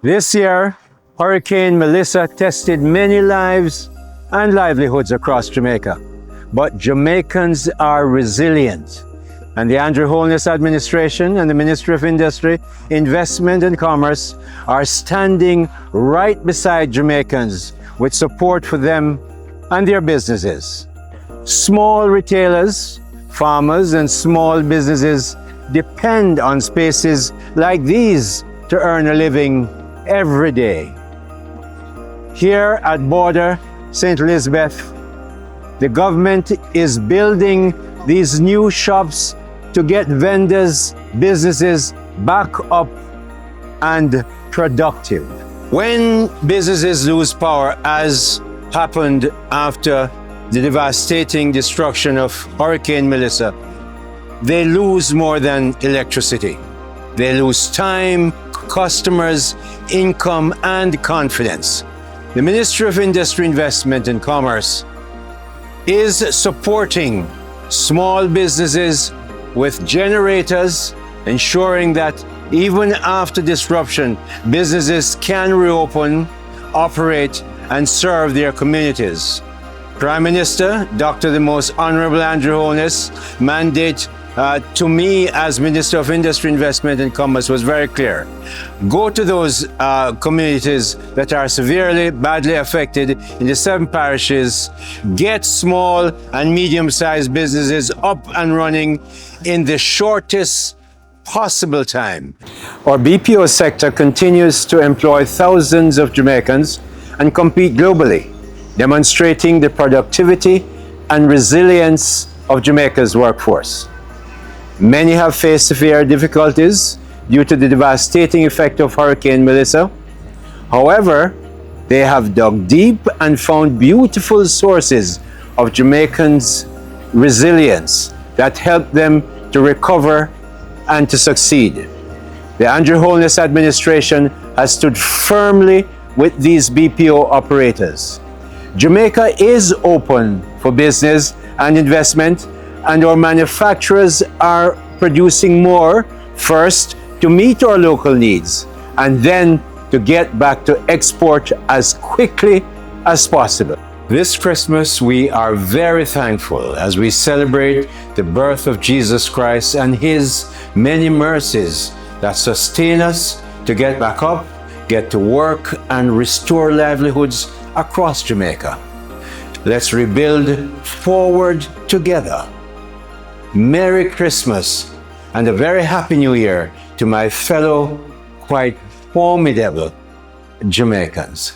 This year, Hurricane Melissa tested many lives and livelihoods across Jamaica. But Jamaicans are resilient. And the Andrew Holness administration and the Ministry of Industry, Investment and Commerce are standing right beside Jamaicans with support for them and their businesses. Small retailers, farmers, and small businesses depend on spaces like these to earn a living every day. Here at Border St. Elizabeth, the government is building these new shops to get vendors, businesses back up and productive. When businesses lose power, as happened after the devastating destruction of Hurricane Melissa, they lose more than electricity. They lose time, customers, income, and confidence. The Ministry of Industry, Investment and Commerce is supporting small businesses with generators, ensuring that even after disruption, businesses can reopen, operate, and serve their communities. Prime Minister, Dr. the Most Honorable Andrew Holness' mandate to me as Minister of Industry, Investment and Commerce was very clear. Go to those communities that are severely, badly affected in the 7 parishes, get small and medium-sized businesses up and running in the shortest possible time. Our BPO sector continues to employ thousands of Jamaicans and compete globally, demonstrating the productivity and resilience of Jamaica's workforce. Many have faced severe difficulties due to the devastating effect of Hurricane Melissa. However, they have dug deep and found beautiful sources of Jamaicans' resilience that help them to recover and to succeed. The Andrew Holness administration has stood firmly with these BPO operators. Jamaica is open for business and investment, and our manufacturers are producing more, first to meet our local needs, and then to get back to export as quickly as possible. This Christmas, we are very thankful as we celebrate the birth of Jesus Christ and His many mercies that sustain us to get back up, get to work, and restore livelihoods across Jamaica. Let's rebuild forward together. Merry Christmas and a very Happy New Year to my fellow, quite formidable Jamaicans.